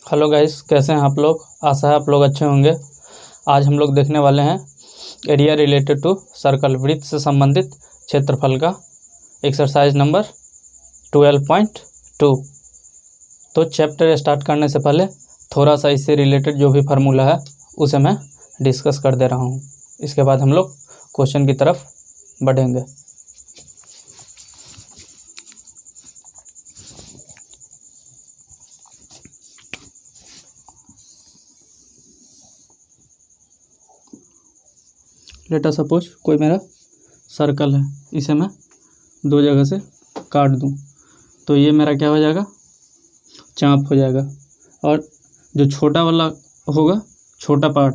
Hello guys, कैसे हैं आप लोग। आशा है आप लोग अच्छे होंगे। आज हम लोग देखने वाले हैं एरिया रिलेटेड टू सर्कल, वृत्त से संबंधित क्षेत्रफल का एक्सरसाइज नंबर 12.2। तो चैप्टर स्टार्ट करने से पहले थोड़ा सा इससे रिलेटेड जो भी फार्मूला है उसे मैं डिस्कस कर दे रहा हूँ। इसके बाद हम लोग क्वेश्चन की तरफ बढ़ेंगे। लेटा सपोज कोई मेरा सर्कल है, इसे मैं दो जगह से काट दूं तो ये मेरा क्या हो जाएगा, चाप हो जाएगा। और जो छोटा वाला होगा, छोटा पार्ट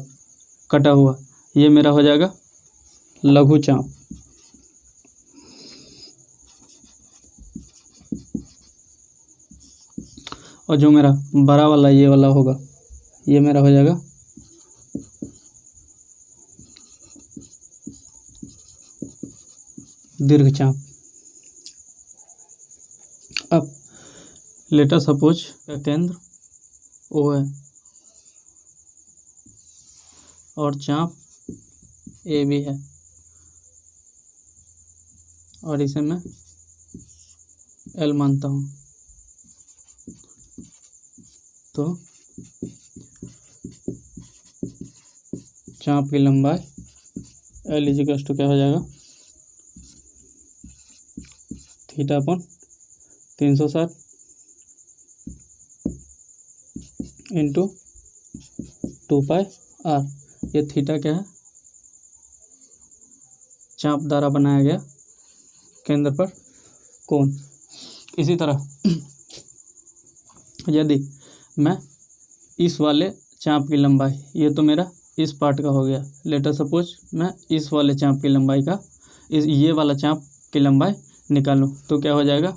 कटा हुआ, ये मेरा हो जाएगा लघु चाप। और जो मेरा बड़ा वाला ये वाला होगा, ये मेरा हो जाएगा दीर्घ चाप। अब लेटर सपोज का केंद्र O है और चाप AB है और इसे मैं L मानता हूँ। तो चाप की लंबाई L इजिकल्स टू क्या हो जाएगा, थीटा अपॉन 360 इंटू 2πr। ये थीटा क्या है, चाप द्वारा बनाया गया केंद्र पर कोण। इसी तरह यदि मैं इस वाले चाप की लंबाई, ये तो मेरा इस पार्ट का हो गया, लेटर सपोज मैं इस वाले चाप की लंबाई का ये वाला चाप की लंबाई निकालूं तो क्या हो जाएगा,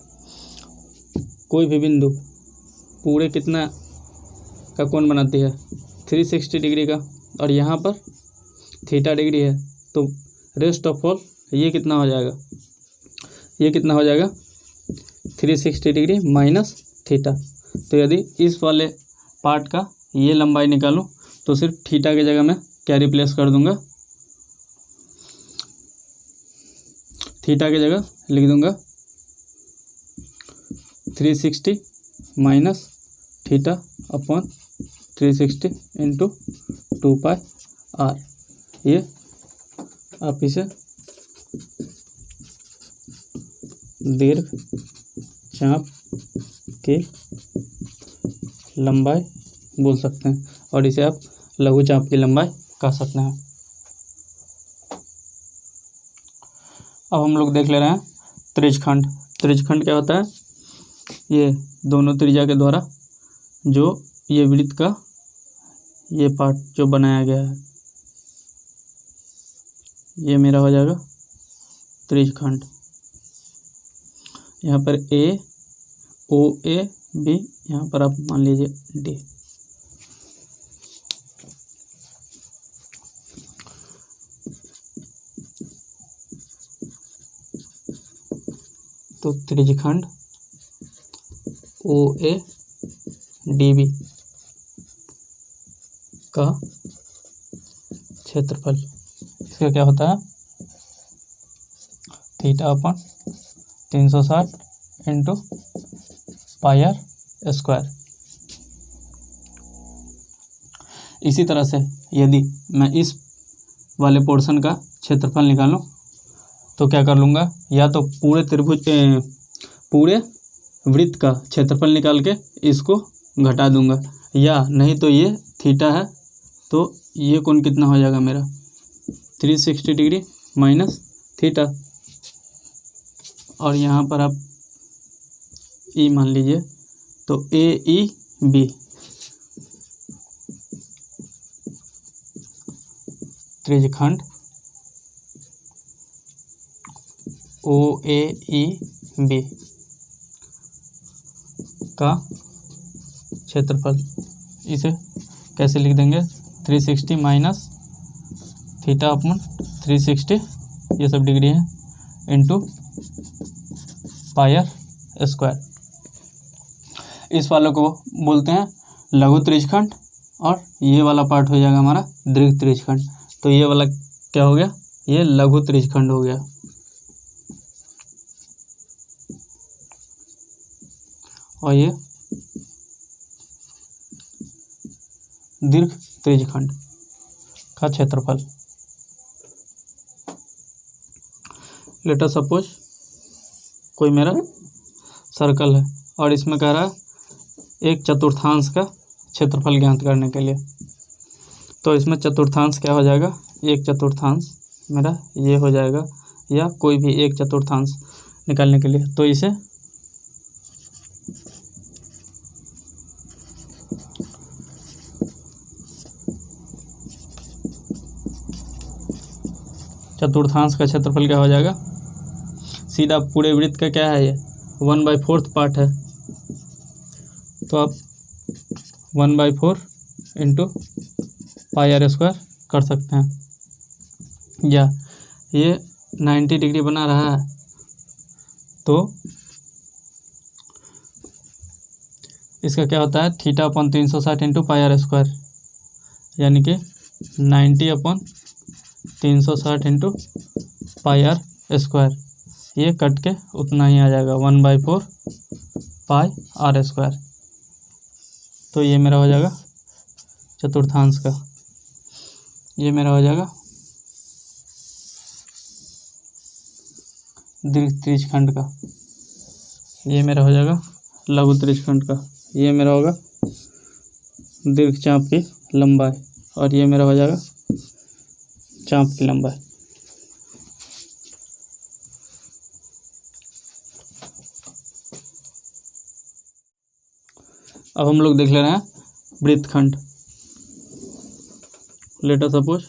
कोई भी बिंदु पूरे कितना का कोण बनाती है, 360 डिग्री का, और यहाँ पर थीटा डिग्री है, तो रेस्ट ऑफ ऑल ये कितना हो जाएगा, ये कितना हो जाएगा 360 डिग्री माइनस थीटा। तो यदि इस वाले पार्ट का ये लंबाई निकालूं तो सिर्फ थीटा की जगह मैं क्या रिप्लेस कर दूंगा, थीटा की जगह लिख दूंगा 360 minus theta upon 360 into 2πr। ये आप इसे दीर्घ चाप की लंबाई बोल सकते हैं और इसे आप लघु चाप की लंबाई कह सकते हैं। अब हम लोग देख ले रहे हैं त्रिज्यखंड। त्रिज्यखंड क्या होता है, ये दोनों त्रिज्या के द्वारा जो ये वृत्त का ये पार्ट जो बनाया गया है, ये मेरा हो जाएगा त्रिज्यखंड। यहाँ पर A O A B, यहाँ पर आप मान लीजिए D। तो त्रिज्यखंड OADB का क्षेत्रफल, इसका क्या होता है, theta upon 360 into πr square. इसी तरह से यदि मैं इस वाले पोर्शन का क्षेत्रफल निकालूं तो क्या कर लूँगा, या तो पूरे त्रिभुज पूरे वृत्त का क्षेत्रफल निकाल के इसको घटा दूंगा, या नहीं तो ये थीटा है तो ये कोण कितना हो जाएगा मेरा 360 डिग्री माइनस थीटा, और यहाँ पर आप E मान लीजिए तो AEB। त्रिज्यखंड OAEB का क्षेत्रफल, इसे कैसे लिख देंगे, 360 माइनस थीटा अपॉन 360, ये सब डिग्री है, इंटू πr स्क्वायर। इस वाले को बोलते हैं लघु त्रिज्यखंड और ये वाला पार्ट हो जाएगा हमारा दीर्घ त्रिज्यखंड। तो ये वाला क्या हो गया, ये लघु त्रिज्यखंड हो गया। और ये दीर्घ त्रिज्यखंड का क्षेत्रफल। लेट अस सपोज कोई मेरा सर्कल है और इसमें कह रहा है 1/4 का क्षेत्रफल ज्ञात करने के लिए। तो इसमें चतुर्थांश क्या हो जाएगा, 1/4 मेरा ये हो जाएगा, या कोई भी 1/4 निकालने के लिए। तो इसे चतुर्थांश का क्षेत्रफल क्या हो जाएगा, सीधा पूरे वृत्त का क्या है, ये 1/4 पार्ट है। तो आप 1/4 इंटू πr² कर सकते हैं। या ये 90 डिग्री बना रहा है तो इसका क्या होता है, θ/360 इंटू πr², यानी कि 90/360 इंटू πr²। ये कट के उतना ही आ जाएगा 1/4 πr²। तो ये मेरा हो जाएगा चतुर्थांश का, ये मेरा हो जाएगा दीर्घ त्रिज्यखंड का, ये मेरा हो जाएगा लघु त्रिज्यखंड का, ये मेरा होगा दीर्घ चाप की लंबाई, और ये मेरा हो जाएगा चाप की लंबाई। अब हम लोग देख ले रहे हैं वृत्तखंड। लेट अस सपोज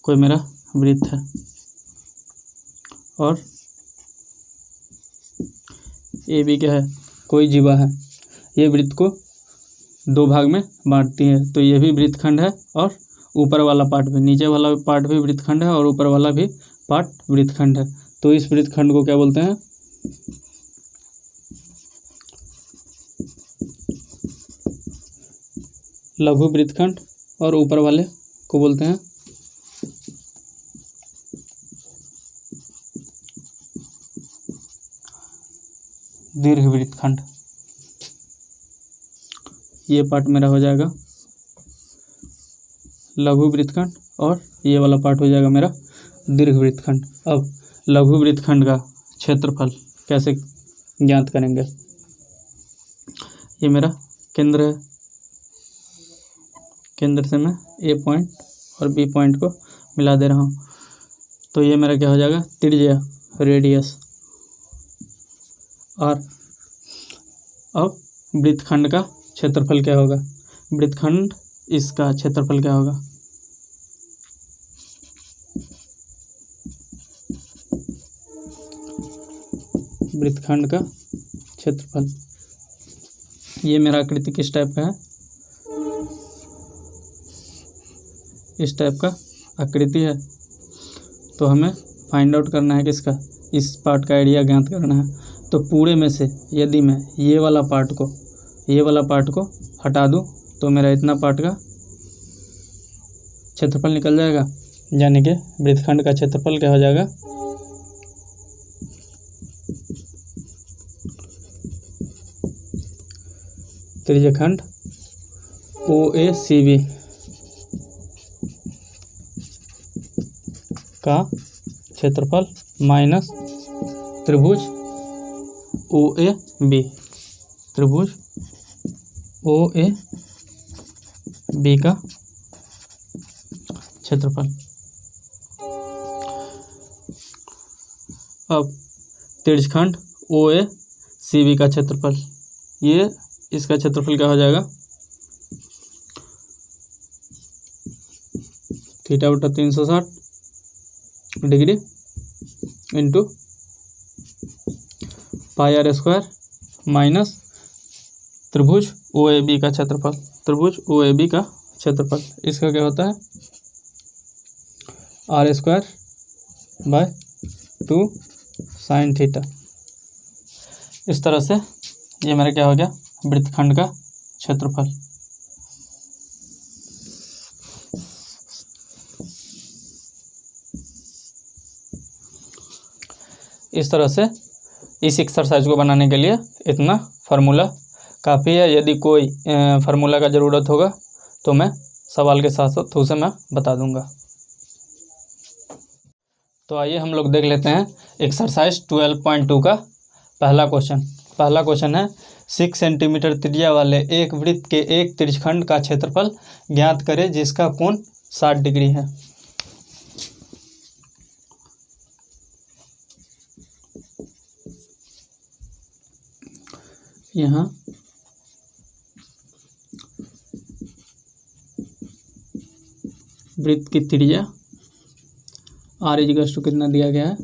कोई मेरा वृत्त है और ए बी क्या है, कोई जीवा है। ये वृत्त को 2 भाग में बांटती है। तो ये भी वृत्तखंड है और ऊपर वाला पार्ट भी, नीचे वाला पार्ट भी वृत्तखंड है और ऊपर वाला भी पार्ट वृत्तखंड है। तो इस वृत्तखंड को क्या बोलते हैं, लघु वृत्तखंड, और ऊपर वाले को बोलते हैं दीर्घ वृत्तखंड। ये पार्ट मेरा हो जाएगा लघु वृत्तखंड और ये वाला पार्ट हो जाएगा मेरा दीर्घ वृत्तखंड। अब लघु वृत्तखंड का क्षेत्रफल कैसे ज्ञात करेंगे, ये मेरा केंद्र है, केंद्र से मैं ए पॉइंट और बी पॉइंट को मिला दे रहा हूँ। तो ये मेरा क्या हो जाएगा, त्रिज्या, रेडियस। और अब वृत्तखंड का क्षेत्रफल क्या होगा, वृत्तखंड इसका क्षेत्रफल क्या होगा, वृत्तखंड का क्षेत्रफल। ये मेरा आकृति किस टाइप का है, इस टाइप का आकृति है। तो हमें फाइंड आउट करना है किसका, इस पार्ट का एरिया ज्ञात करना है। तो पूरे में से यदि मैं ये वाला पार्ट को हटा दूं तो मेरा इतना पार्ट का क्षेत्रफल निकल जाएगा, यानी कि वृत्तखंड का क्षेत्रफल क्या हो जाएगा, त्रिज्यखंड OACB का क्षेत्रफल माइनस त्रिभुज OAB, त्रिभुज OAB का क्षेत्रफल। अब त्रिज्यखंड OACB का क्षेत्रफल, ये इसका क्षेत्रफल क्या हो जाएगा, θ/360 डिग्री इंटू πr² माइनस त्रिभुज OAB का क्षेत्रफल, त्रिभुज OAB का क्षेत्रफल। इसका क्या होता है, r²/2 sin θ। इस तरह से ये मेरा क्या हो गया, वृत्तखंड का क्षेत्रफल। इस तरह से इस एक्सरसाइज को बनाने के लिए इतना फार्मूला काफ़ी है। यदि कोई फार्मूला का ज़रूरत होगा तो मैं सवाल के साथ साथ उसे मैं बता दूंगा। तो आइए हम लोग देख लेते हैं एक्सरसाइज 12.2 का पहला क्वेश्चन। पहला क्वेश्चन है 6 सेंटीमीटर त्रिज्या वाले एक वृत्त के एक त्रिज्यखंड का क्षेत्रफल ज्ञात करें जिसका कोण 60 डिग्री है। यहाँ वृत्त की त्रिज्या r इक्वल टू कितना दिया गया है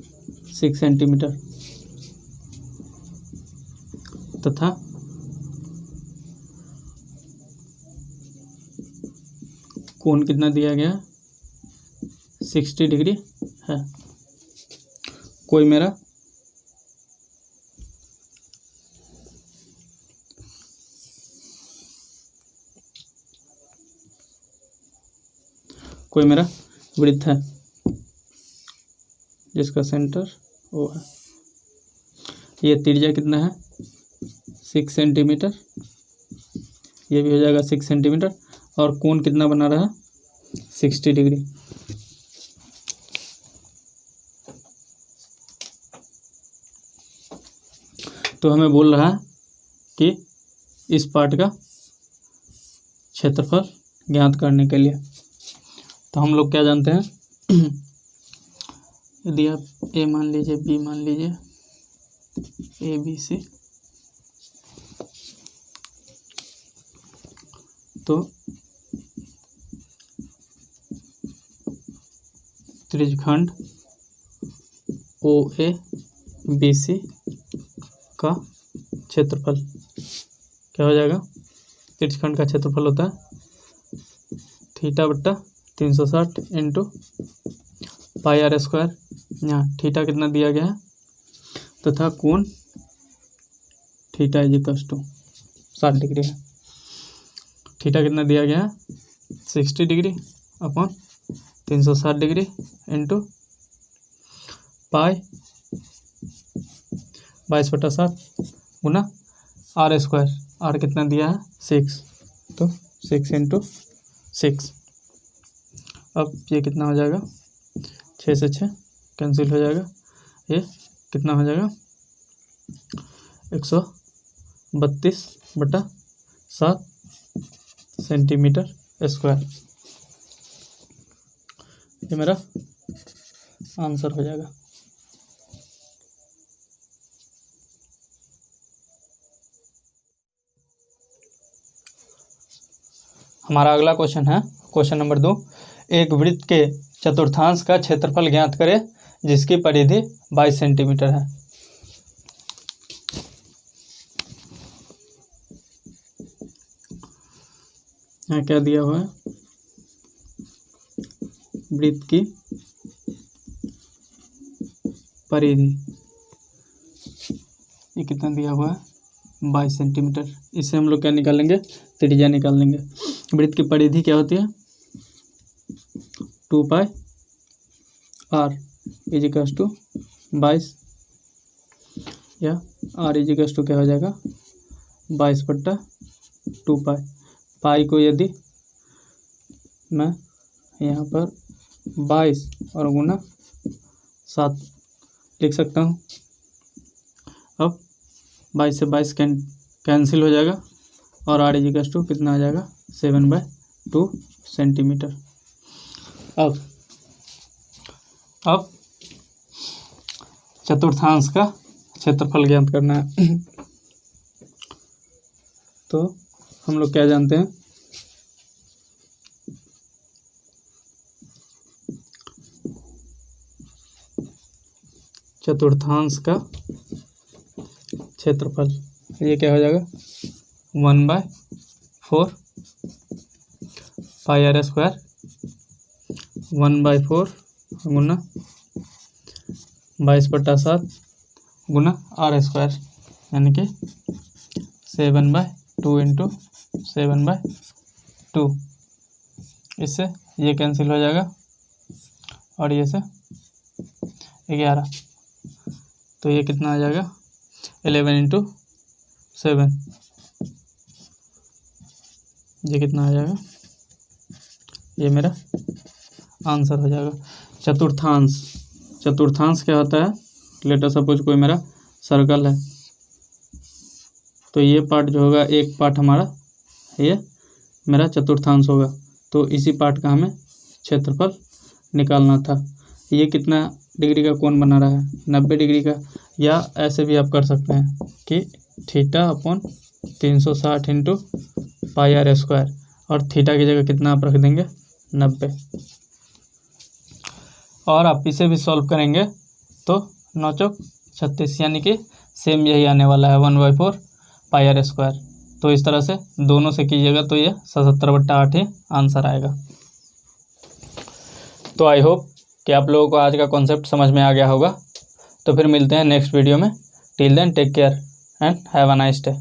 6 सेंटीमीटर तथा कोण कितना दिया गया 60 डिग्री है। कोई मेरा वृत्त है जिसका सेंटर O है। ये त्रिज्या कितना है 6 सेंटीमीटर, ये भी हो जाएगा 6 सेंटीमीटर और कोण कितना बना रहा है 60 डिग्री। तो हमें बोल रहा है कि इस पार्ट का क्षेत्रफल ज्ञात करने के लिए। तो हम लोग क्या जानते हैं यदि आप ए मान लीजिए, बी मान लीजिए, ए बी सी, तो त्रिज्यखंड ओ ए बी सी का क्षेत्रफल क्या हो जाएगा। त्रिज्यखंड का क्षेत्रफल होता है थीटा बट्टा 360 इंटू पाई आर स्क्वायर। यहाँ थीटा कितना दिया गया है तथा कोण theta is equal to 60 degree है। थीटा कितना दिया गया है 60 degree upon 360 degree into pi 22/7 गुना आर स्क्वायर। आर कितना दिया है 6, तो 6 इंटू 6। अब ये कितना हो जाएगा 6 से 6 कैंसिल हो जाएगा। ये कितना हो जाएगा 132/7 सेंटीमीटर स्क्वायर। ये मेरा आंसर हो जाएगा। हमारा अगला क्वेश्चन है क्वेश्चन नंबर 2। एक वृत्त के चतुर्थांश का क्षेत्रफल ज्ञात करें जिसकी परिधि 22 सेंटीमीटर है। यहाँ क्या दिया हुआ है वृत्त की परिधि, ये कितना दिया हुआ है 22 सेंटीमीटर। इससे हम लोग क्या निकालेंगे त्रिज्या निकाल लेंगे। वृत्त की परिधि क्या होती है 2 पाई आर इज इक्वल टू 22 या आर इज इक्वल टू क्या हो जाएगा 22/2 पाई। पाई को यदि मैं यहाँ पर 22 और गुना 7 लिख सकता हूँ। अब 22 से 22 कैंसिल हो जाएगा और आर इज इक्वल टू कितना आ जाएगा 7/2 सेंटीमीटर। अब चतुर्थांश का क्षेत्रफल ज्ञात करना है। तो हम लोग क्या जानते हैं चतुर्थांश का क्षेत्रफल, ये क्या हो जाएगा 1/4 पाई आर स्क्वायर 1/4 गुना 22/7 गुना आर स्क्वायर यानी कि 7/2 2 इंटू 7/2। इससे ये कैंसिल हो जाएगा और ये से 11, तो ये कितना आ जाएगा 11 इंटू 7, ये कितना आ जाएगा, ये मेरा आंसर हो जाएगा। चतुर्थांश, चतुर्थांश क्या होता है, लेट अस सपोज कोई मेरा सर्कल है, तो ये पार्ट जो होगा, एक पार्ट हमारा ये मेरा चतुर्थांश होगा, तो इसी पार्ट का हमें क्षेत्रफल निकालना था। ये कितना डिग्री का कोण बना रहा है, 90 डिग्री का, या ऐसे भी आप कर सकते हैं कि theta upon 360 into pi are square, और थीटा की जगह कितना आप रख देंगे 90, और आप इसे भी सॉल्व करेंगे तो 9 चौक 36, यानी कि सेम यही आने वाला है 1/4 पाई आर स्क्वायर। तो इस तरह से दोनों से कीजिएगा तो ये 77/8 ही आंसर आएगा। तो आई होप कि आप लोगों को आज का कॉन्सेप्ट समझ में आ गया होगा। तो फिर मिलते हैं नेक्स्ट वीडियो में। Till then take care and have a nice day.